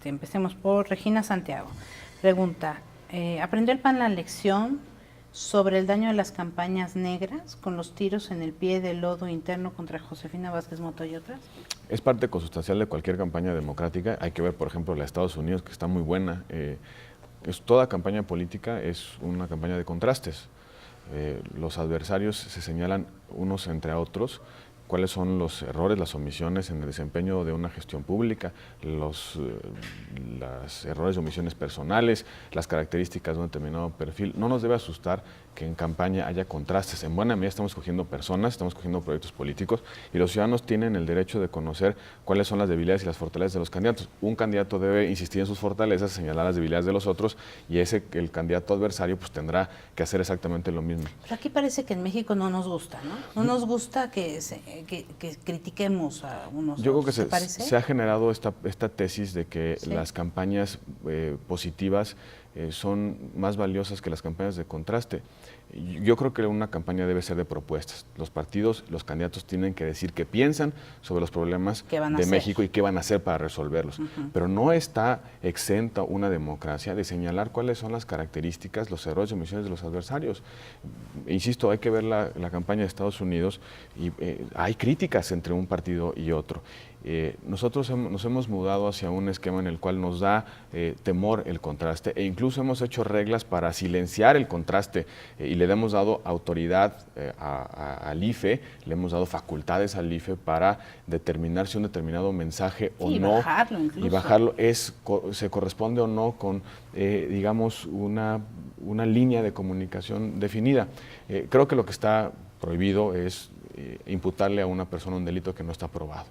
Empecemos por Regina Santiago. Pregunta, ¿aprendió el PAN la lección sobre el daño de las campañas negras con los tiros en el pie del lodo interno contra Josefina Vázquez Mota y otras? Es parte consustancial de cualquier campaña democrática. Hay que ver, por ejemplo, la de Estados Unidos, que está muy buena. Toda campaña política es una campaña de contrastes. Los adversarios se señalan unos entre otros cuáles son los errores, las omisiones en el desempeño de una gestión pública, los errores y omisiones personales, las características de un determinado perfil. No nos debe asustar que en campaña haya contrastes. En buena medida estamos cogiendo personas, estamos cogiendo proyectos políticos y los ciudadanos tienen el derecho de conocer cuáles son las debilidades y las fortalezas de los candidatos. Un candidato debe insistir en sus fortalezas, señalar las debilidades de los otros y el candidato adversario pues tendrá que hacer exactamente lo mismo. Pero aquí parece que en México no nos gusta, ¿no? No nos gusta que critiquemos a unos. Yo creo que se ha generado esta tesis de que sí, las campañas positivas son más valiosas que las campañas de contraste. Yo creo que una campaña debe ser de propuestas. Los partidos, los candidatos tienen que decir qué piensan sobre los problemas de México y qué van a hacer para resolverlos. Pero no está exenta una democracia de señalar cuáles son las características, los errores y omisiones de los adversarios. Insisto, hay que ver la campaña de Estados Unidos y hay críticas entre un partido y otro. Nosotros nos hemos mudado hacia un esquema en el cual nos da temor el contraste e incluso hemos hecho reglas para silenciar el contraste y le hemos dado autoridad al IFE, le hemos dado facultades al IFE para determinar si un determinado mensaje o no, bajarlo incluso. Y bajarlo se corresponde o no con, digamos, una línea de comunicación definida. Creo que lo que está prohibido es imputarle a una persona un delito que no está probado.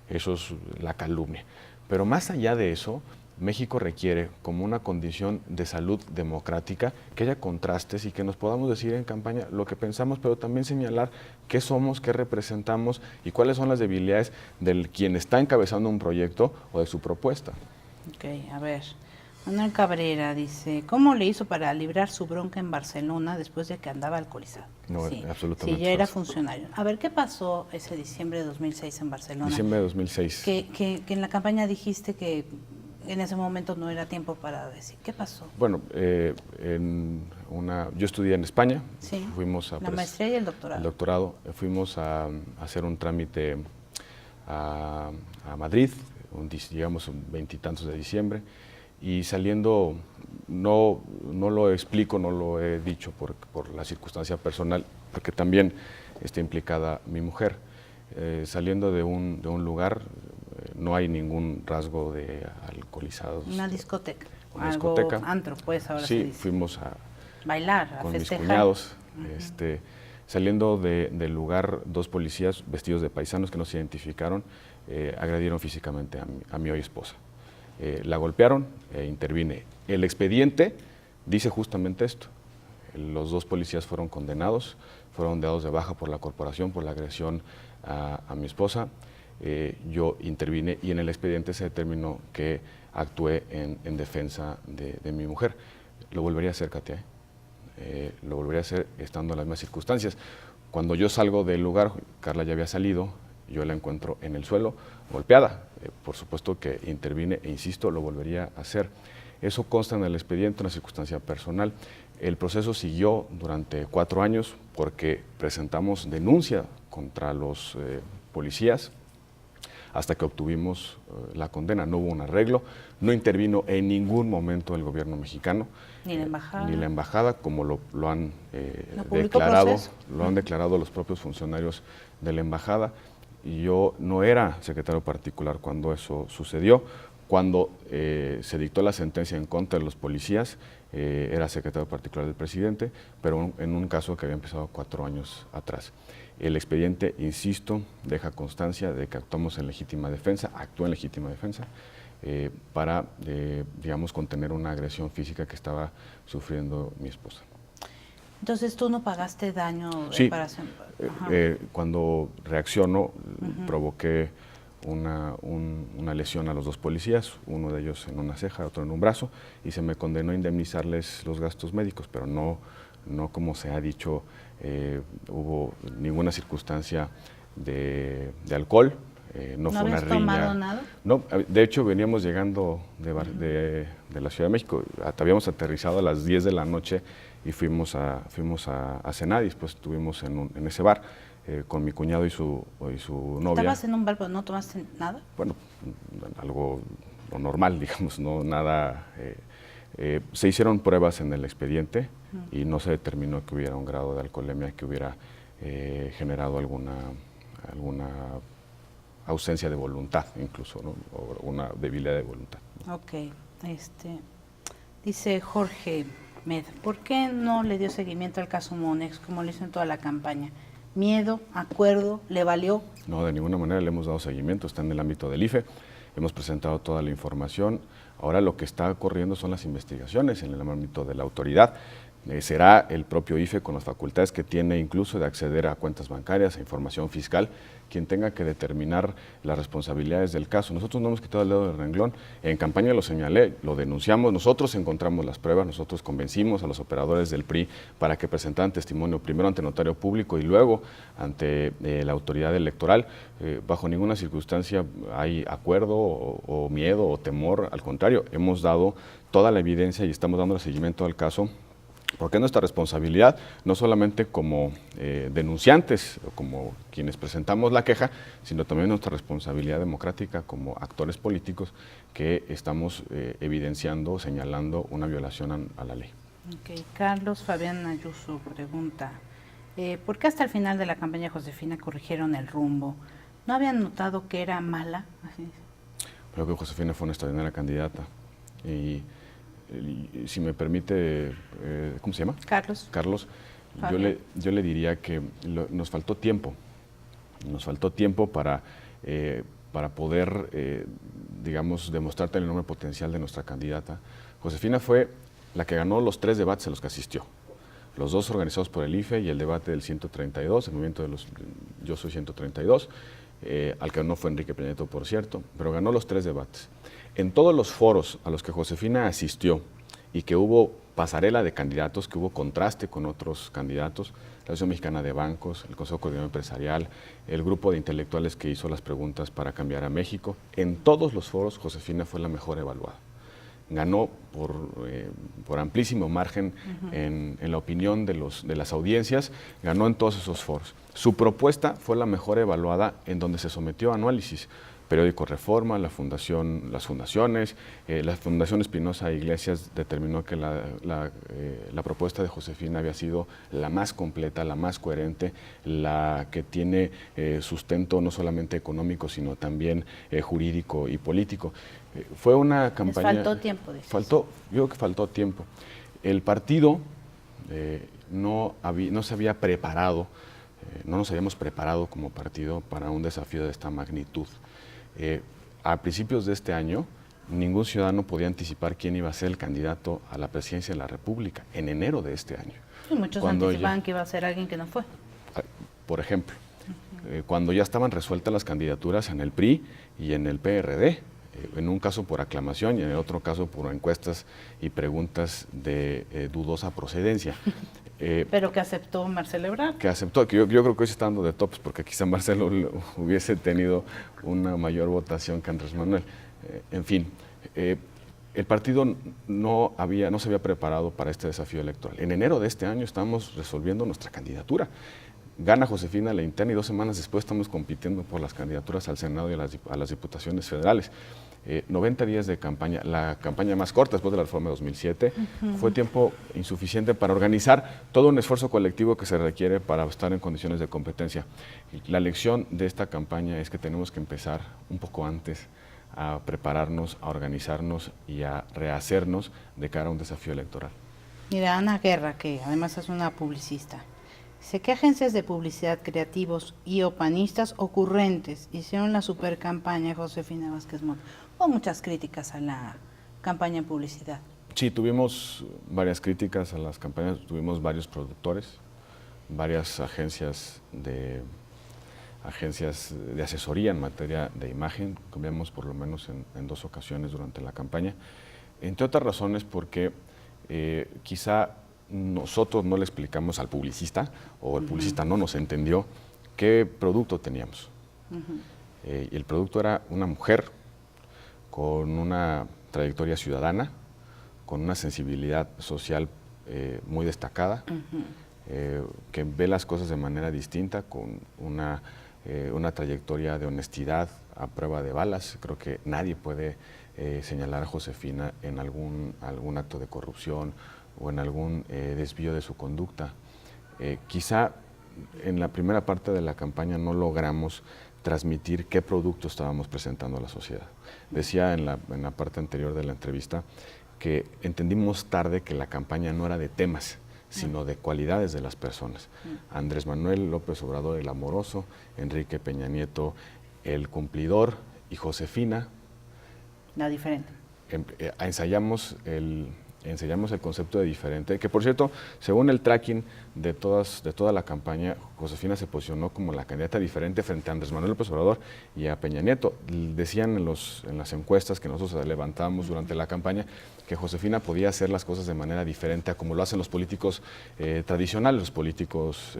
Eso es la calumnia. Pero más allá de eso, México requiere, como una condición de salud democrática, que haya contrastes y que nos podamos decir en campaña lo que pensamos, pero también señalar qué somos, qué representamos y cuáles son las debilidades del quien está encabezando un proyecto o de su propuesta. Ok, a ver. Manuel Cabrera dice, ¿cómo le hizo para librar su bronca en Barcelona después de que andaba alcoholizado? No, sí, absolutamente. Sí, ya era funcionario. A ver, ¿qué pasó ese diciembre de 2006 en Barcelona? Diciembre de 2006. Que en la campaña dijiste que en ese momento no era tiempo para decir. ¿Qué pasó? Bueno, yo estudié en España. Sí, fuimos a la maestría y el doctorado. El doctorado. Fuimos a hacer un trámite a Madrid, llegamos un 20 y tantos de diciembre. Y saliendo, no lo explico, no lo he dicho por la circunstancia personal, porque también está implicada mi mujer. Saliendo de un lugar, no hay ningún rasgo de alcoholizados. Una discoteca. Una discoteca. Antro, pues, ahora sí, se dice. fuimos a bailar, a con festejar. mis cuñados. Saliendo del lugar, dos policías vestidos de paisanos que nos identificaron, agredieron físicamente a mi hoy esposa. La golpearon e intervine. El expediente dice justamente esto. Los dos policías fueron condenados, fueron dados de baja por la corporación por la agresión a mi esposa. Yo intervine y en el expediente se determinó que actué en defensa de mi mujer. Lo volvería a hacer, Katia. Lo volvería a hacer estando en las mismas circunstancias. Cuando yo salgo del lugar, Carla ya había salido, yo la encuentro en el suelo, golpeada. Por supuesto que intervine e insisto, lo volvería a hacer. Eso consta en el expediente, una circunstancia personal. El proceso siguió durante 4 años porque presentamos denuncia contra los policías hasta que obtuvimos la condena. No hubo un arreglo, no intervino en ningún momento el gobierno mexicano. Ni la embajada. Ni la embajada, como lo han declarado, lo han declarado los propios funcionarios de la embajada. Y yo no era secretario particular cuando eso sucedió. Cuando se dictó la sentencia en contra de los policías, era secretario particular del presidente, pero en un caso que había empezado 4 años atrás. El expediente, insisto, deja constancia de que actuamos en legítima defensa, actuó en legítima defensa, para, digamos, contener una agresión física que estaba sufriendo mi esposa. Entonces, ¿tú no pagaste daño de sí, reparación? Cuando reacciono, provoqué una lesión a los dos policías, uno de ellos en una ceja, otro en un brazo, y se me condenó a indemnizarles los gastos médicos, pero no como se ha dicho, hubo ninguna circunstancia de alcohol, no fue una habías riña. tomado nada? No, de hecho veníamos llegando de la Ciudad de México, habíamos aterrizado a las 10 de la noche y fuimos a cenar y después estuvimos en ese bar con mi cuñado y su novia. ¿Estabas en un bar pero no tomaste nada? Bueno, algo lo normal, digamos, no nada. Se hicieron pruebas en el expediente y no se determinó que hubiera un grado de alcoholemia que hubiera generado alguna ausencia de voluntad, incluso, ¿no? O una debilidad de voluntad. Ok, dice Jorge Med, ¿por qué no le dio seguimiento al caso Monex como lo hizo en toda la campaña? ¿Miedo, acuerdo, le valió? No, de ninguna manera le hemos dado seguimiento, está en el ámbito del IFE, hemos presentado toda la información, ahora lo que está corriendo son las investigaciones en el ámbito de la autoridad. Será el propio IFE con las facultades que tiene incluso de acceder a cuentas bancarias, a información fiscal, quien tenga que determinar las responsabilidades del caso. Nosotros no hemos quitado el dedo del renglón, en campaña lo señalé, lo denunciamos, nosotros encontramos las pruebas, nosotros convencimos a los operadores del PRI para que presentaran testimonio primero ante notario público y luego ante la autoridad electoral. Bajo ninguna circunstancia hay acuerdo o miedo o temor, al contrario, hemos dado toda la evidencia y estamos dando seguimiento al caso, porque es nuestra responsabilidad, no solamente como denunciantes, o como quienes presentamos la queja, sino también nuestra responsabilidad democrática como actores políticos que estamos evidenciando, señalando una violación a la ley. Okay. Carlos Fabián Ayuso pregunta, ¿por qué hasta el final de la campaña de Josefina corrigieron el rumbo? ¿No habían notado que era mala? Así. Creo que Josefina fue una extraordinaria candidata y si me permite, ¿cómo se llama? Carlos. Carlos, yo le diría que nos faltó tiempo para poder, digamos, demostrarte el enorme potencial de nuestra candidata. Josefina fue la que ganó los 3 debates a los que asistió, los 2 organizados por el IFE y el debate del 132, el movimiento de los Yo Soy 132, al que no fue Enrique Peña Nieto, por cierto, pero ganó los 3 debates. En todos los foros a los que Josefina asistió y que hubo pasarela de candidatos, que hubo contraste con otros candidatos, la Asociación Mexicana de Bancos, el Consejo Coordinador Empresarial, el grupo de intelectuales que hizo las preguntas para cambiar a México, en todos los foros Josefina fue la mejor evaluada. Ganó por amplísimo margen en la opinión de las audiencias, ganó en todos esos foros. Su propuesta fue la mejor evaluada en donde se sometió a análisis. Periódico Reforma, las fundaciones, la Fundación Espinosa Iglesias determinó que la propuesta de Josefina había sido la más completa, la más coherente, la que tiene sustento no solamente económico, sino también jurídico y político. Fue una campaña... Les faltó tiempo, dices. Yo creo que faltó tiempo. El partido no se había preparado, no nos habíamos preparado como partido para un desafío de esta magnitud. A principios de este año, ningún ciudadano podía anticipar quién iba a ser el candidato a la presidencia de la República en enero de este año. Y muchos anticipaban que iba a ser alguien que no fue. Por ejemplo, cuando ya estaban resueltas las candidaturas en el PRI y en el PRD, en un caso por aclamación y en el otro caso por encuestas y preguntas de dudosa procedencia. Pero que aceptó Marcelo Ebrard. Que aceptó, que yo creo que hoy está dando de tops, porque quizá Marcelo hubiese tenido una mayor votación que Andrés Manuel. En fin, el partido no se había preparado para este desafío electoral. En enero de este año estamos resolviendo nuestra candidatura. Gana Josefina la interna y 2 semanas después estamos compitiendo por las candidaturas al Senado y a las diputaciones federales. 90 días de campaña, la campaña más corta después de la reforma de 2007, fue tiempo insuficiente para organizar todo un esfuerzo colectivo que se requiere para estar en condiciones de competencia. La lección de esta campaña es que tenemos que empezar un poco antes a prepararnos, a organizarnos y a rehacernos de cara a un desafío electoral. Mira, Ana Guerra, que además es una publicista, dice que agencias de publicidad creativos y opanistas ocurrentes hicieron la super campaña Josefina Vázquez Mota. Hubo muchas críticas a la campaña en publicidad. Sí, tuvimos varias críticas a las campañas, tuvimos varios productores, varias agencias de asesoría en materia de imagen, cambiamos por lo menos en 2 ocasiones durante la campaña, entre otras razones porque quizá nosotros no le explicamos al publicista o el publicista no nos entendió qué producto teníamos. Y el producto era una mujer con una trayectoria ciudadana, con una sensibilidad social muy destacada, que ve las cosas de manera distinta, con una trayectoria de honestidad a prueba de balas. Creo que nadie puede señalar a Josefina en algún acto de corrupción o en algún desvío de su conducta. Quizá en la primera parte de la campaña no logramos transmitir qué producto estábamos presentando a la sociedad. Decía en la parte anterior de la entrevista que entendimos tarde que la campaña no era de temas, sino de cualidades de las personas. Andrés Manuel López Obrador, el amoroso; Enrique Peña Nieto, el cumplidor; y Josefina, la diferente. Ensayamos el concepto de diferente, que por cierto, según el tracking de toda la campaña, Josefina se posicionó como la candidata diferente frente a Andrés Manuel López Obrador y a Peña Nieto. Decían en las encuestas que nosotros levantábamos durante la campaña que Josefina podía hacer las cosas de manera diferente a como lo hacen los políticos tradicionales, los políticos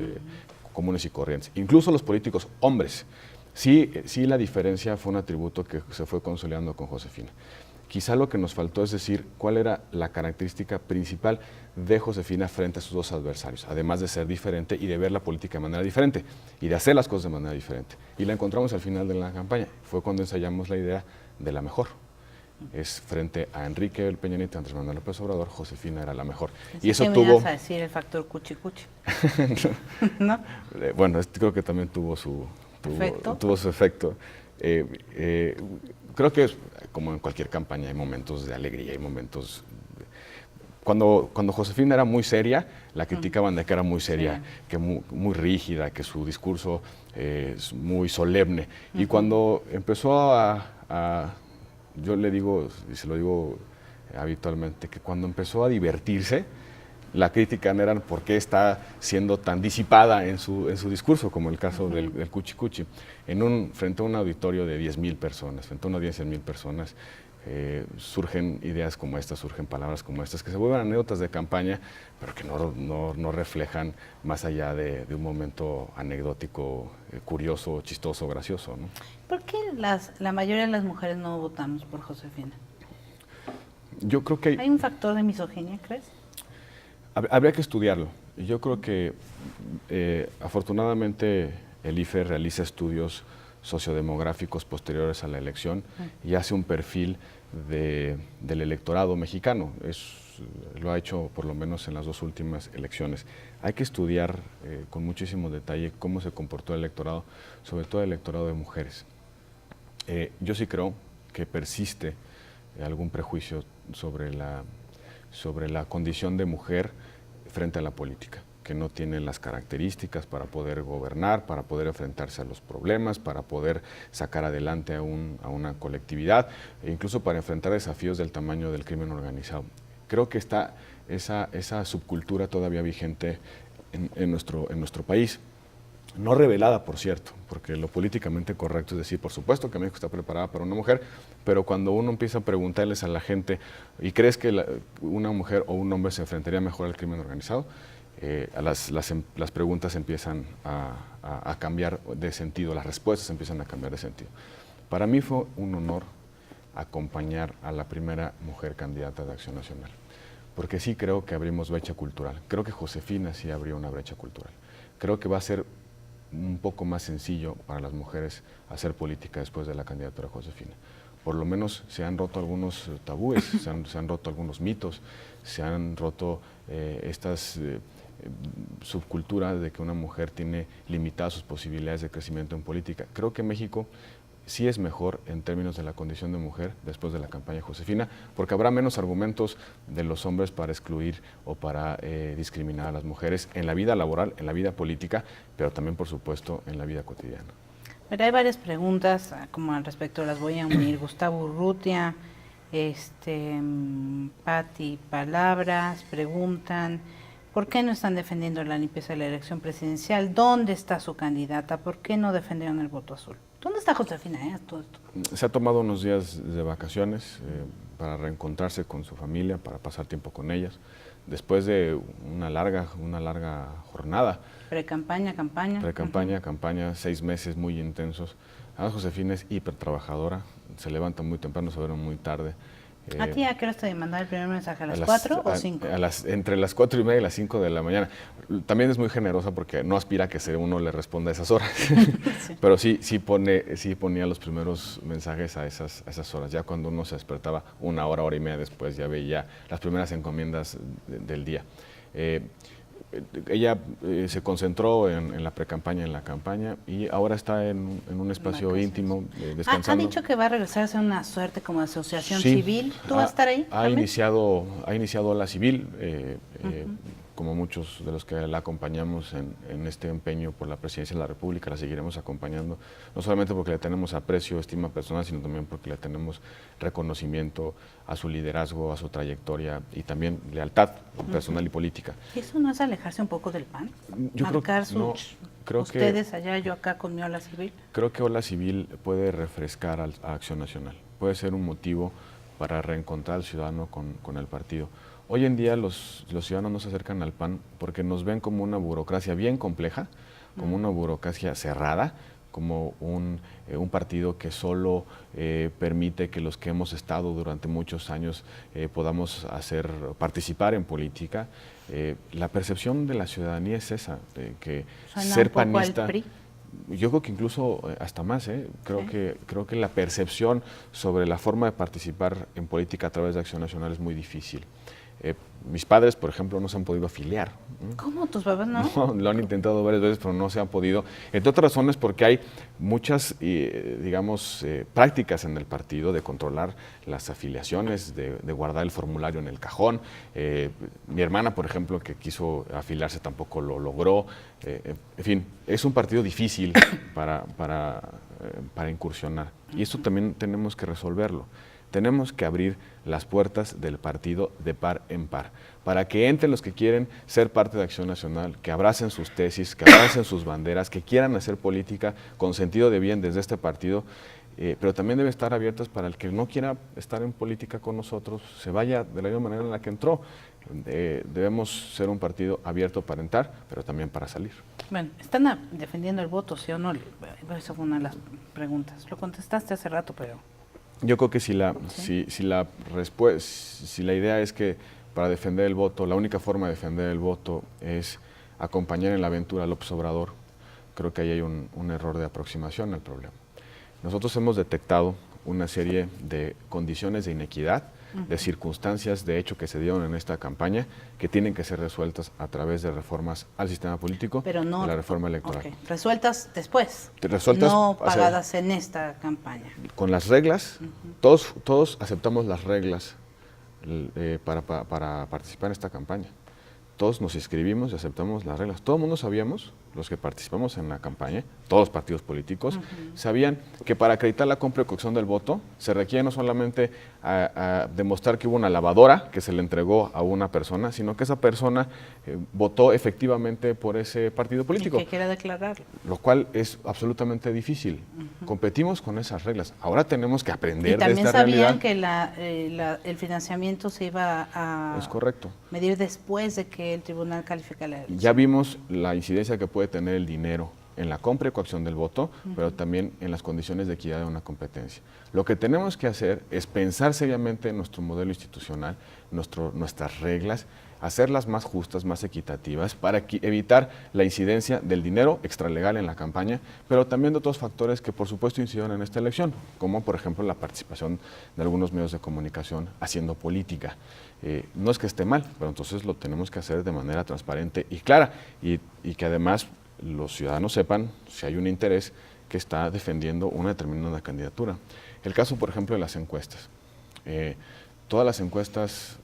comunes y corrientes, incluso los políticos hombres. Sí, la diferencia fue un atributo que se fue consolidando con Josefina. Quizá lo que nos faltó es decir cuál era la característica principal de Josefina frente a sus dos adversarios, además de ser diferente y de ver la política de manera diferente y de hacer las cosas de manera diferente. Y la encontramos al final de la campaña. Fue cuando ensayamos la idea de la mejor. Es frente a Enrique Peña Nieto y Andrés Manuel López Obrador, Josefina era la mejor. Y eso tuvo... ¿Vas a decir el factor cuchi-cuchi? ¿No? Bueno, creo que también tuvo su efecto. Creo que como en cualquier campaña hay momentos de alegría, hay momentos... Cuando Josefina era muy seria, la criticaban de que era muy seria, que muy rígida, que su discurso es muy solemne. Y cuando empezó yo le digo, y se lo digo habitualmente, que cuando empezó a divertirse, la crítica no era por qué está siendo tan disipada en su discurso, como el caso del cuchi-cuchi. Frente a un auditorio de 10,000 personas, frente a una audiencia de 1,000 personas, surgen ideas como estas, surgen palabras como estas, que se vuelven anécdotas de campaña, pero que no reflejan más allá de un momento anecdótico, curioso, chistoso, gracioso, ¿no? ¿Por qué la mayoría de las mujeres no votamos por Josefina? Yo creo que ¿Hay un factor de misoginia, crees? Habría que estudiarlo. Yo creo que afortunadamente el IFE realiza estudios sociodemográficos posteriores a la elección y hace un perfil del electorado mexicano. Lo ha hecho por lo menos en las dos últimas elecciones. Hay que estudiar con muchísimo detalle cómo se comportó el electorado, sobre todo el electorado de mujeres. Yo sí creo que persiste algún prejuicio sobre la condición de mujer frente a la política, que no tienen las características para poder gobernar, para poder enfrentarse a los problemas, para poder sacar adelante a una colectividad e incluso para enfrentar desafíos del tamaño del crimen organizado. Creo que está esa subcultura todavía vigente en nuestro país. No revelada, por cierto, porque lo políticamente correcto es decir, por supuesto que México está preparada para una mujer, pero cuando uno empieza a preguntarles a la gente, ¿y crees que una mujer o un hombre se enfrentaría mejor al crimen organizado? Las preguntas empiezan a cambiar de sentido, las respuestas empiezan a cambiar de sentido. Para mí fue un honor acompañar a la primera mujer candidata de Acción Nacional, porque sí creo que abrimos brecha cultural. Creo que Josefina sí abrió una brecha cultural. Creo que va a ser un poco más sencillo para las mujeres hacer política después de la candidatura de Josefina. Por lo menos se han roto algunos tabúes, se han roto algunos mitos, se han roto estas subculturas de que una mujer tiene limitadas sus posibilidades de crecimiento en política. Creo que México sí es mejor en términos de la condición de mujer después de la campaña de Josefina, porque habrá menos argumentos de los hombres para excluir o para discriminar a las mujeres en la vida laboral, en la vida política, pero también, por supuesto, en la vida cotidiana. Pero hay varias preguntas, como al respecto, las voy a unir. Gustavo Urrutia, Pati Palabras, preguntan, ¿por qué no están defendiendo la limpieza de la elección presidencial? ¿Dónde está su candidata? ¿Por qué no defendieron el voto azul? ¿Dónde está Josefina? Todo esto? Se ha tomado unos días de vacaciones para reencontrarse con su familia, para pasar tiempo con ellas, después de una larga jornada. Pre-campaña, campaña. Pre-campaña, campaña, 6 meses muy intensos. Además, Josefina es hiper trabajadora, se levanta muy temprano, se duerme muy tarde. ¿A ti a qué hora te mandar el primer mensaje? ¿A las 4 o 5? Entre las 4:30 y las 5 de la mañana. También es muy generosa porque no aspira a que uno le responda a esas horas. Sí. Pero sí ponía los primeros mensajes a esas horas. Ya cuando uno se despertaba una hora y media después, ya veía las primeras encomiendas del día. Ella se concentró en la precampaña, en la campaña, y ahora está en un espacio íntimo, descansando. Ha dicho que va a regresar a hacer una suerte como asociación civil. ¿Tú vas a estar ahí? Ha iniciado la civil, como muchos de los que la acompañamos en este empeño por la presidencia de la República, la seguiremos acompañando, no solamente porque le tenemos aprecio, estima personal, sino también porque le tenemos reconocimiento a su liderazgo, a su trayectoria y también lealtad personal y política. ¿Y eso no es alejarse un poco del PAN? Yo creo ustedes allá, yo acá con mi Ola Civil. Creo que Ola Civil puede refrescar a Acción Nacional, puede ser un motivo para reencontrar al ciudadano con el partido. Hoy en día los ciudadanos no se acercan al PAN porque nos ven como una burocracia bien compleja, como una burocracia cerrada, como un partido que solo permite que los que hemos estado durante muchos años podamos participar en política. La percepción de la ciudadanía es esa, de que ser panista... Yo creo que incluso hasta más, creo que la percepción sobre la forma de participar en política a través de Acción Nacional es muy difícil. Mis padres, por ejemplo, no se han podido afiliar. ¿Cómo? ¿Tus papás no? No, lo han intentado varias veces, pero no se han podido. Entre otras razones porque hay muchas, prácticas en el partido de controlar las afiliaciones, de guardar el formulario en el cajón. Mi hermana, por ejemplo, que quiso afiliarse tampoco lo logró. En fin, es un partido difícil para incursionar. Y esto también tenemos que resolverlo. Tenemos que abrir las puertas del partido de par en par, para que entren los que quieren ser parte de Acción Nacional, que abracen sus tesis, que abracen sus banderas, que quieran hacer política con sentido de bien desde este partido, pero también debe estar abiertas para el que no quiera estar en política con nosotros, se vaya de la misma manera en la que entró. Debemos ser un partido abierto para entrar, pero también para salir. Bueno, ¿están defendiendo el voto, sí o no? Esa fue una de las preguntas. Lo contestaste hace rato, pero... Yo creo que si la idea es que para defender el voto, la única forma de defender el voto es acompañar en la aventura a López Obrador, creo que ahí hay un error de aproximación al problema. Nosotros hemos detectado una serie de condiciones de inequidad, de circunstancias de hecho que se dieron en esta campaña que tienen que ser resueltas a través de reformas al sistema político, pero no, de la reforma electoral. Okay. Resueltas después, resueltas, no pagadas en esta campaña. Con las reglas, todos aceptamos las reglas para participar en esta campaña. Todos nos inscribimos y aceptamos las reglas. Todo el mundo sabíamos, los que participamos en la campaña, todos los partidos políticos, sabían que para acreditar la compra y coacción del voto se requiere no solamente a demostrar que hubo una lavadora que se le entregó a una persona, sino que esa persona votó efectivamente por ese partido político. Y que quiera declararlo. Lo cual es absolutamente difícil. Competimos con esas reglas. Ahora tenemos que aprender de esta realidad. Y también sabían que el financiamiento se iba a medir después de que el tribunal califica la elección. Ya vimos la incidencia que puede tener el dinero en la compra y coacción del voto, pero también en las condiciones de equidad de una competencia. Lo que tenemos que hacer es pensar seriamente en nuestro modelo institucional, nuestras reglas, hacerlas más justas, más equitativas, para evitar la incidencia del dinero extralegal en la campaña, pero también de otros factores que por supuesto incidieron en esta elección, como por ejemplo la participación de algunos medios de comunicación haciendo política. No es que esté mal, pero entonces lo tenemos que hacer de manera transparente y clara, y que además los ciudadanos sepan si hay un interés que está defendiendo una determinada candidatura. El caso, por ejemplo, de las encuestas. Todas las encuestas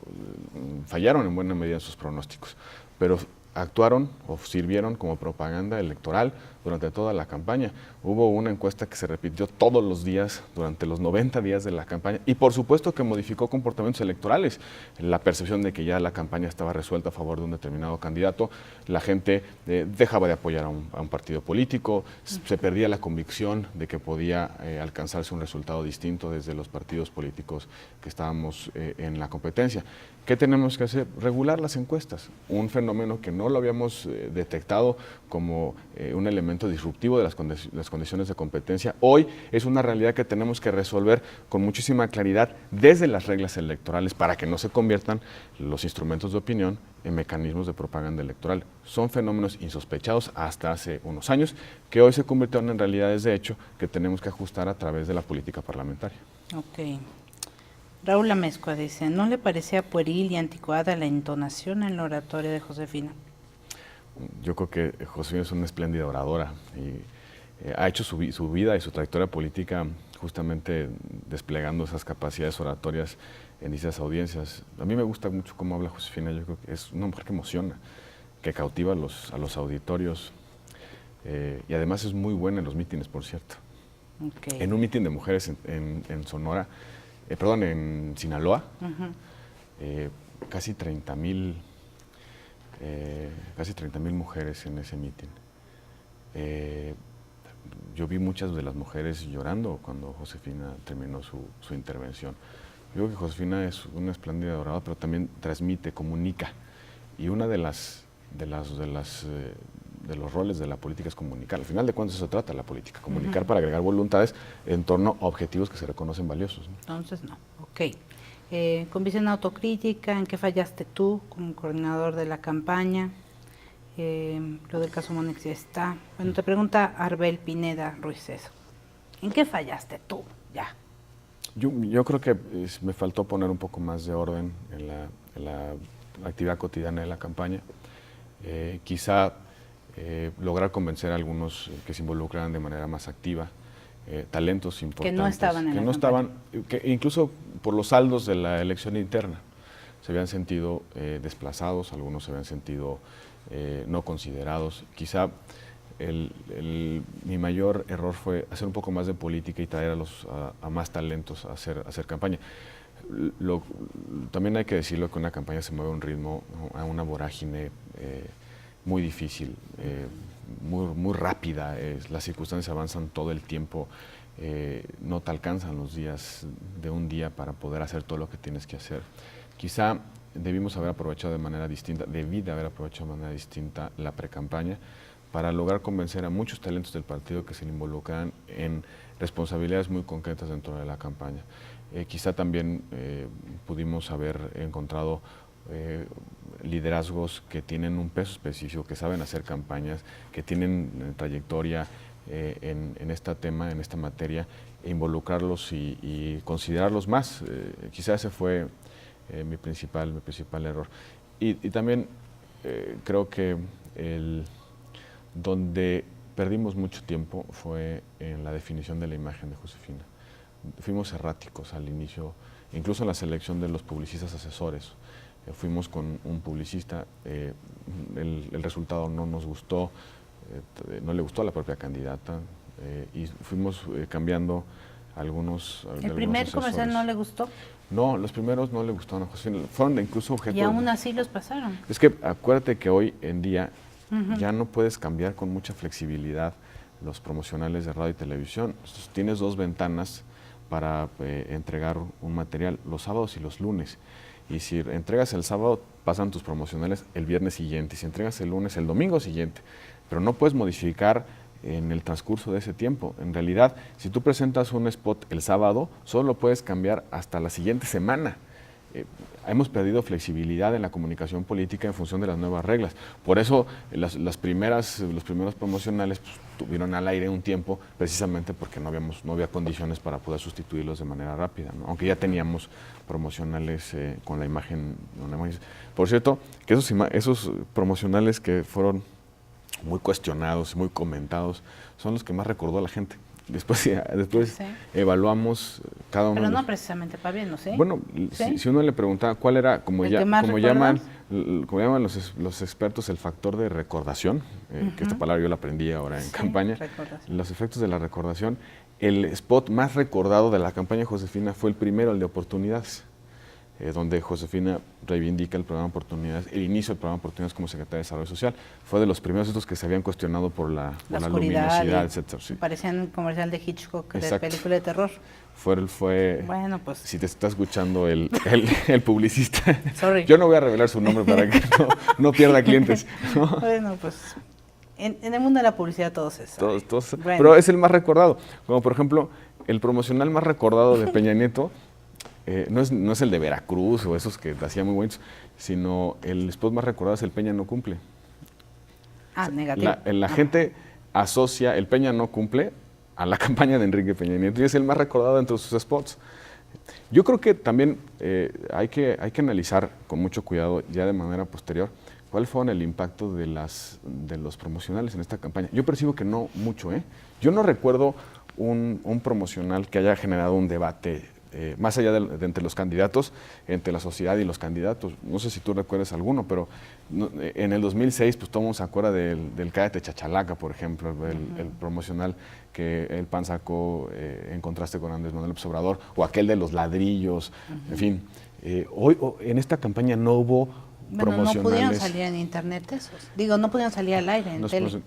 fallaron en buena medida en sus pronósticos, pero actuaron o sirvieron como propaganda electoral durante toda la campaña. Hubo una encuesta que se repitió todos los días durante los 90 días de la campaña y por supuesto que modificó comportamientos electorales. La percepción de que ya la campaña estaba resuelta a favor de un determinado candidato, la gente dejaba de apoyar a un partido político, se perdía la convicción de que podía alcanzarse un resultado distinto desde los partidos políticos que estábamos en la competencia. ¿Qué tenemos que hacer? Regular las encuestas, un fenómeno que no lo habíamos detectado como un elemento elemento disruptivo de las condiciones de competencia. Hoy es una realidad que tenemos que resolver con muchísima claridad desde las reglas electorales para que no se conviertan los instrumentos de opinión en mecanismos de propaganda electoral. Son fenómenos insospechados hasta hace unos años que hoy se convirtieron en realidades de hecho que tenemos que ajustar a través de la política parlamentaria. Ok. Raúl Amezcua dice, ¿no le parecía pueril y anticuada la entonación en la oratoria de Josefina? Yo creo que Josefina es una espléndida oradora y ha hecho su vida y su trayectoria política justamente desplegando esas capacidades oratorias en esas audiencias. A mí me gusta mucho cómo habla Josefina, yo creo que es una mujer que emociona, que cautiva a los auditorios y además es muy buena en los mítines, por cierto. Okay. En un mítin de mujeres en Sonora, en Sinaloa, casi 30,000 mujeres en ese mítin. Yo vi muchas de las mujeres llorando cuando Josefina terminó su intervención. Yo creo que Josefina es una espléndida oradora, pero también transmite, comunica. Y una de los roles de la política es comunicar. Al final de cuentas eso se trata la política, comunicar para agregar voluntades en torno a objetivos que se reconocen valiosos, ¿no? Entonces no, ok. Con visión autocrítica, ¿en qué fallaste tú como coordinador de la campaña? Lo del caso Monex ya está. Bueno, te pregunta Arbel Pineda Ruiz eso. ¿En qué fallaste tú? Ya. Yo creo que me faltó poner un poco más de orden en la actividad cotidiana de la campaña. Quizá lograr convencer a algunos que se involucraran de manera más activa, talentos importantes. Que no estaban en la campaña. Que incluso por los saldos de la elección interna se habían sentido desplazados, algunos se habían sentido no considerados. Quizá mi mayor error fue hacer un poco más de política y traer a más talentos a hacer campaña. También hay que decirlo que una campaña se mueve a un ritmo, a una vorágine muy difícil, muy rápida, las circunstancias avanzan todo el tiempo, no te alcanzan los días de un día para poder hacer todo lo que tienes que hacer. Quizá debimos haber aprovechado de manera distinta, debí de haber aprovechado de manera distinta la precampaña para lograr convencer a muchos talentos del partido que se involucran en responsabilidades muy concretas dentro de la campaña. Quizá también pudimos haber encontrado liderazgos que tienen un peso específico, que saben hacer campañas, que tienen trayectoria en este tema, en esta materia, e involucrarlos y considerarlos más. Quizá ese fue mi principal error. Y también creo que donde perdimos mucho tiempo fue en la definición de la imagen de Josefina. Fuimos erráticos al inicio, incluso en la selección de los publicistas asesores. Fuimos con un publicista, el resultado no nos gustó, no le gustó a la propia candidata y fuimos cambiando algunos ¿El primer asesores. comercial no le gustó? No, los primeros no le gustaron a Josefina, fueron incluso objeto. Y aún así los pasaron. Es que acuérdate que hoy en día ya no puedes cambiar con mucha flexibilidad los promocionales de radio y televisión. Entonces, tienes dos ventanas para entregar un material, los sábados y los lunes. Y si entregas el sábado, pasan tus promocionales el viernes siguiente. Y si entregas el lunes, el domingo siguiente. Pero no puedes modificar en el transcurso de ese tiempo. En realidad, si tú presentas un spot el sábado, solo lo puedes cambiar hasta la siguiente semana. Hemos perdido flexibilidad en la comunicación política en función de las nuevas reglas. Por eso los primeros promocionales pues, tuvieron al aire un tiempo, precisamente porque no había condiciones para poder sustituirlos de manera rápida, ¿no? Aunque ya teníamos promocionales con la imagen. Por cierto, que esos promocionales que fueron muy cuestionados, muy comentados, son los que más recordó a la gente. Después sí. Evaluamos cada uno. Pero no precisamente para bien, ¿no sé? Bueno, ¿sí? si uno le preguntaba cuál era, como llaman los expertos, el factor de recordación, que esta palabra yo la aprendí ahora en campaña, los efectos de la recordación, el spot más recordado de la campaña de Josefina fue el primero, el de oportunidades, donde Josefina reivindica el programa Oportunidades, el inicio del programa Oportunidades como secretaria de Desarrollo Social. Fue de los primeros estos que se habían cuestionado por la luminosidad, etc. Sí. Parecían un comercial de Hitchcock, de película de terror. Bueno, pues. Si te está escuchando el publicista, Sorry. Yo no voy a revelar su nombre para que no pierda clientes, ¿no? Bueno, pues En el mundo de la publicidad todo se sabe. Todos, Bueno. pero es el más recordado. Como por ejemplo, el promocional más recordado de Peña Nieto no es el de Veracruz o esos que hacía muy buenos, sino el spot más recordado es el Peña no cumple. Negativo. La gente asocia el Peña no cumple a la campaña de Enrique Peña Nieto y es el más recordado entre sus spots. Yo creo que también hay que analizar con mucho cuidado, ya de manera posterior, cuál fue el impacto de los promocionales en esta campaña. Yo percibo que no mucho. Yo no recuerdo un promocional que haya generado un debate más allá de entre los candidatos, entre la sociedad y los candidatos. No sé si tú recuerdas alguno, pero en el 2006 pues todo el mundo se acuerda del Cállate Chachalaca, por ejemplo, el promocional que el PAN sacó en contraste con Andrés Manuel López Obrador, o aquel de los ladrillos, en fin. Hoy en esta campaña no hubo promocionales. No pudieron salir en internet esos. Digo, no pudieron salir al aire en tele.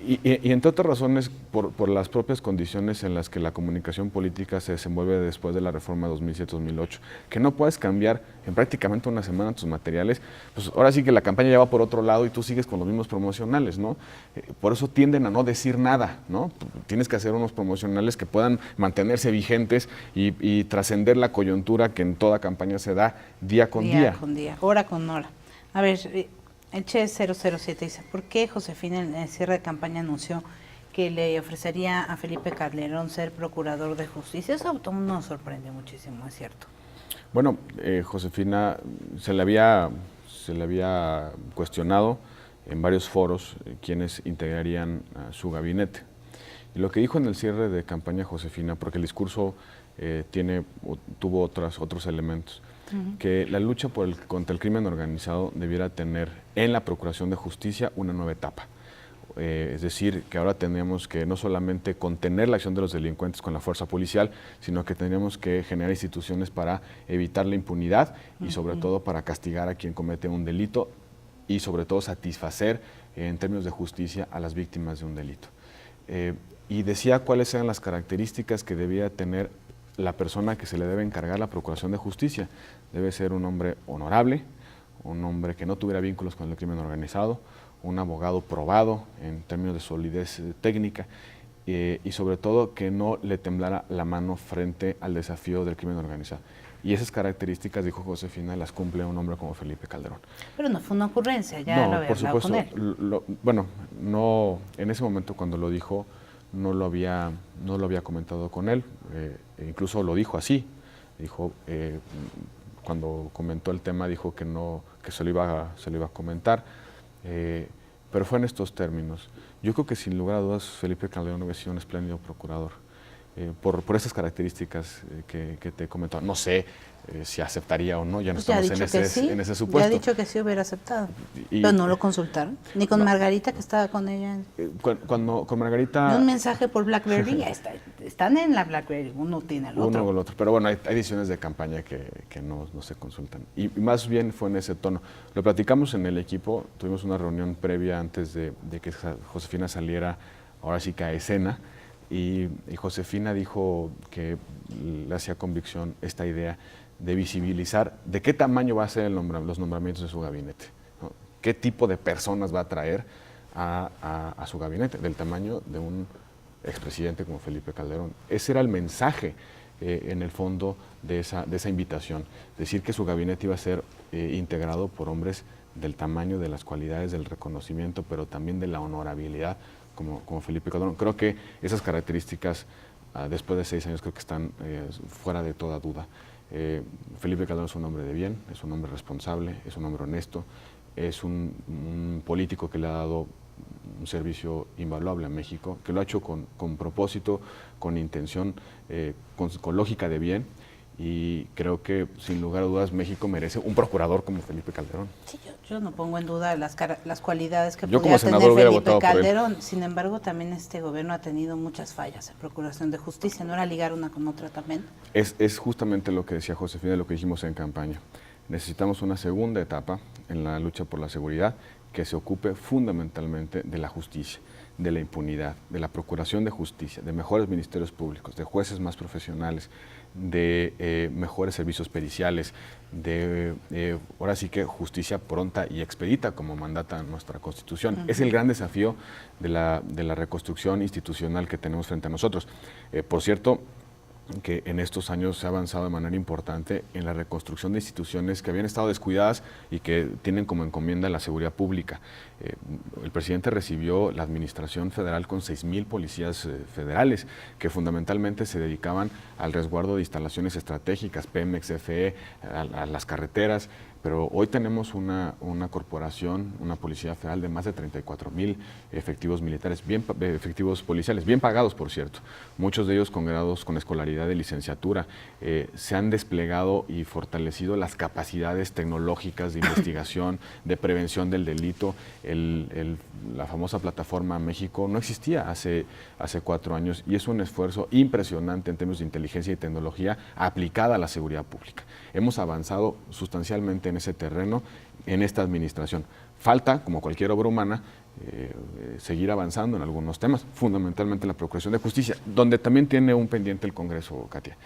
Y entre otras razones, por las propias condiciones en las que la comunicación política se desenvuelve después de la reforma 2007-2008, que no puedes cambiar en prácticamente una semana tus materiales, pues ahora sí que la campaña ya va por otro lado y tú sigues con los mismos promocionales, ¿no? Por eso tienden a no decir nada, ¿no? Tienes que hacer unos promocionales que puedan mantenerse vigentes y trascender la coyuntura que en toda campaña se da día con día. Día con día, hora con hora. A ver, el Che 007 dice, ¿por qué Josefina en el cierre de campaña anunció que le ofrecería a Felipe Calderón ser procurador de justicia? Eso nos sorprende muchísimo, es cierto. Bueno, Josefina se le había cuestionado en varios foros quienes integrarían a su gabinete. Y lo que dijo en el cierre de campaña Josefina, porque el discurso tuvo otros elementos, que la lucha contra el crimen organizado debiera tener en la Procuración de Justicia una nueva etapa. Es decir, que ahora tendríamos que no solamente contener la acción de los delincuentes con la fuerza policial, sino que tendríamos que generar instituciones para evitar la impunidad y sobre todo para castigar a quien comete un delito y sobre todo satisfacer en términos de justicia a las víctimas de un delito. Y decía cuáles eran las características que debía tener la persona que se le debe encargar la Procuración de Justicia. Debe ser un hombre honorable, un hombre que no tuviera vínculos con el crimen organizado, un abogado probado en términos de solidez técnica y sobre todo que no le temblara la mano frente al desafío del crimen organizado. Y esas características, dijo Josefina, las cumple un hombre como Felipe Calderón. Pero no fue una ocurrencia, ya no, lo había por hablado supuesto, con él. Bueno, no, en ese momento cuando lo dijo, no lo había comentado con él, incluso lo dijo así, dijo, cuando comentó el tema dijo que se lo iba a comentar, pero fue en estos términos. Yo creo que sin lugar a dudas Felipe Calderón hubiera sido un espléndido procurador, por esas características que te he comentado. No sé si aceptaría o no, ya no Pues estamos en ese supuesto. Ya ha dicho que sí hubiera aceptado, pero no lo consultaron, ni con Margarita, que estaba con ella. Cuando con Margarita... Un mensaje por BlackBerry, están en la BlackBerry, uno tiene el otro. Uno o el otro, pero bueno, hay decisiones de campaña que no se consultan. Y más bien fue en ese tono. Lo platicamos en el equipo, tuvimos una reunión previa antes de que Josefina saliera, ahora sí que a escena, y Josefina dijo que le hacía convicción esta idea de visibilizar de qué tamaño va a ser los nombramientos de su gabinete, ¿no? Qué tipo de personas va a traer a su gabinete, del tamaño de un expresidente como Felipe Calderón. Ese era el mensaje en el fondo de esa invitación, decir que su gabinete iba a ser integrado por hombres del tamaño, de las cualidades, del reconocimiento, pero también de la honorabilidad como Felipe Calderón. Creo que esas características, después de 6 años, creo que están fuera de toda duda. Felipe Calderón es un hombre de bien, es un hombre responsable, es un hombre honesto, es un político que le ha dado un servicio invaluable a México, que lo ha hecho con propósito, con intención, con lógica de bien, y creo que sin lugar a dudas México merece un procurador como Felipe Calderón. Sí, yo no pongo en duda las cualidades que yo podría como tener hubiera Felipe votado Calderón. Sin embargo, también este gobierno ha tenido muchas fallas en Procuración de Justicia. ¿No era ligar una con otra también? Es justamente lo que decía Josefina, lo que dijimos en campaña. Necesitamos una segunda etapa en la lucha por la seguridad que se ocupe fundamentalmente de la justicia, de la impunidad, de la procuración de justicia, de mejores ministerios públicos, de jueces más profesionales, de mejores servicios periciales, de ahora sí que justicia pronta y expedita como mandata nuestra Constitución. Es el gran desafío de la reconstrucción institucional que tenemos frente a nosotros. Por cierto, que en estos años se ha avanzado de manera importante en la reconstrucción de instituciones que habían estado descuidadas y que tienen como encomienda la seguridad pública. El presidente recibió la administración federal con 6,000 policías federales que fundamentalmente se dedicaban al resguardo de instalaciones estratégicas, Pemex, CFE, a las carreteras, pero hoy tenemos una corporación, una policía federal de más de 34,000 efectivos militares, efectivos policiales, bien pagados por cierto, muchos de ellos con grados con escolaridad de licenciatura. Se han desplegado y fortalecido las capacidades tecnológicas de investigación, de prevención del delito. La famosa plataforma México no existía hace 4 años y es un esfuerzo impresionante en términos de inteligencia y tecnología aplicada a la seguridad pública. Hemos avanzado sustancialmente en ese terreno en esta administración. Falta, como cualquier obra humana, seguir avanzando en algunos temas, fundamentalmente en la procuración de justicia, donde también tiene un pendiente el Congreso, Katia.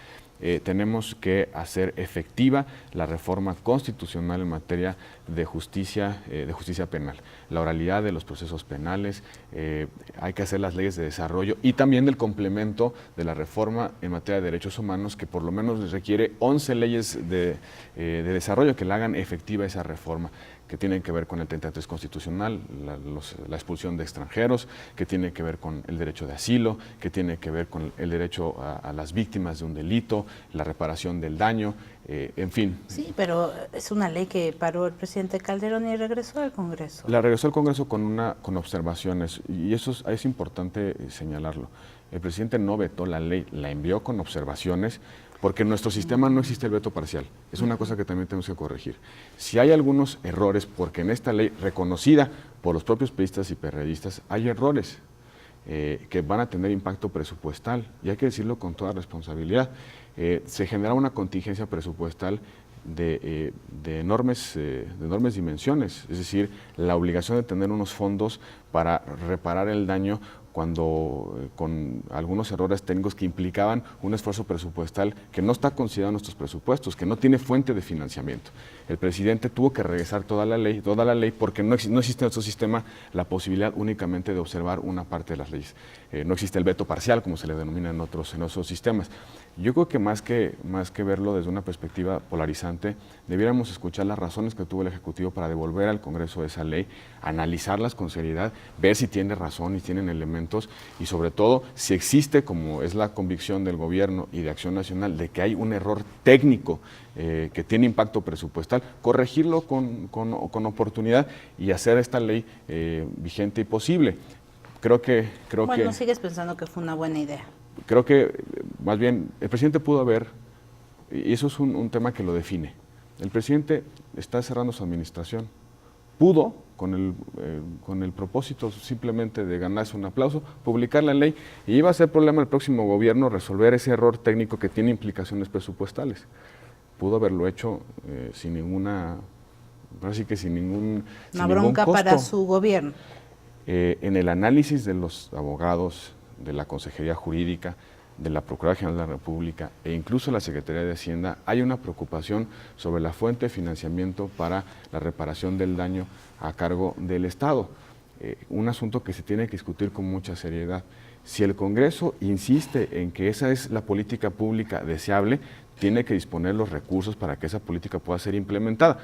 Tenemos que hacer efectiva la reforma constitucional en materia de justicia penal, la oralidad de los procesos penales, hay que hacer las leyes de desarrollo y también del complemento de la reforma en materia de derechos humanos, que por lo menos requiere 11 leyes de desarrollo que le hagan efectiva esa reforma, que tienen que ver con el 33 constitucional, la expulsión de extranjeros, que tiene que ver con el derecho de asilo, que tiene que ver con el derecho a las víctimas de un delito, la reparación del daño, en fin. Sí, pero es una ley que paró el presidente Calderón y regresó al Congreso. La regresó al Congreso con observaciones, y eso es importante señalarlo. El presidente no vetó la ley, la envió con observaciones, porque en nuestro sistema no existe el veto parcial. Es una cosa que también tenemos que corregir. Si hay algunos errores, porque en esta ley reconocida por los propios priistas y perredistas, hay errores que van a tener impacto presupuestal, y hay que decirlo con toda responsabilidad. Se genera una contingencia presupuestal de enormes dimensiones, es decir, la obligación de tener unos fondos para reparar el daño cuando con algunos errores técnicos que implicaban un esfuerzo presupuestal que no está considerado en nuestros presupuestos, que no tiene fuente de financiamiento. El presidente tuvo que regresar toda la ley porque no existe en nuestro sistema la posibilidad únicamente de observar una parte de las leyes. No existe el veto parcial, como se le denomina en otros sistemas. Yo creo que más que verlo desde una perspectiva polarizante, debiéramos escuchar las razones que tuvo el Ejecutivo para devolver al Congreso esa ley, analizarlas con seriedad, ver si tiene razón y tienen elementos, y sobre todo, si existe, como es la convicción del Gobierno y de Acción Nacional, de que hay un error técnico que tiene impacto presupuestal, corregirlo con oportunidad y hacer esta ley vigente y posible. Bueno, sigues pensando que fue una buena idea. Creo que, más bien, el presidente pudo haber, y eso es un tema que lo define, el presidente está cerrando su administración, pudo, con el propósito simplemente de ganarse un aplauso, publicar la ley, y iba a ser problema el próximo gobierno resolver ese error técnico que tiene implicaciones presupuestales. Pudo haberlo hecho sin ninguna, así que sin ningún bronca costo. Para su gobierno. En el análisis de los abogados, de la Consejería Jurídica, de la Procuraduría General de la República e incluso la Secretaría de Hacienda, hay una preocupación sobre la fuente de financiamiento para la reparación del daño a cargo del Estado. Un asunto que se tiene que discutir con mucha seriedad. Si el Congreso insiste en que esa es la política pública deseable, tiene que disponer los recursos para que esa política pueda ser implementada,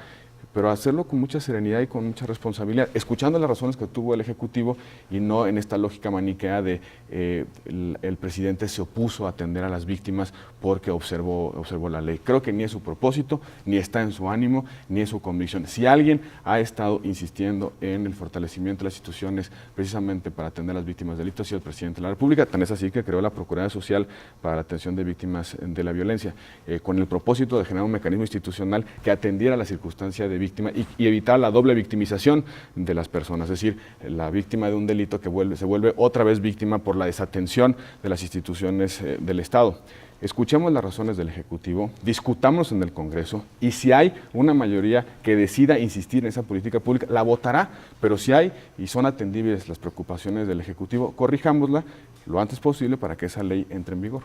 pero hacerlo con mucha serenidad y con mucha responsabilidad, escuchando las razones que tuvo el Ejecutivo y no en esta lógica maniquea de el presidente se opuso a atender a las víctimas porque observó la ley. Creo que ni es su propósito, ni está en su ánimo, ni es su convicción. Si alguien ha estado insistiendo en el fortalecimiento de las instituciones precisamente para atender a las víctimas de delitos, ha sido el presidente de la República, tan es así que creó la Procuraduría Social para la atención de víctimas de la violencia, con el propósito de generar un mecanismo institucional que atendiera la circunstancia de de víctima y evitar la doble victimización de las personas, es decir, la víctima de un delito que se vuelve otra vez víctima por la desatención de las instituciones del Estado. Escuchemos las razones del Ejecutivo, discutamos en el Congreso y si hay una mayoría que decida insistir en esa política pública, la votará, pero si hay y son atendibles las preocupaciones del Ejecutivo, corrijámosla lo antes posible para que esa ley entre en vigor.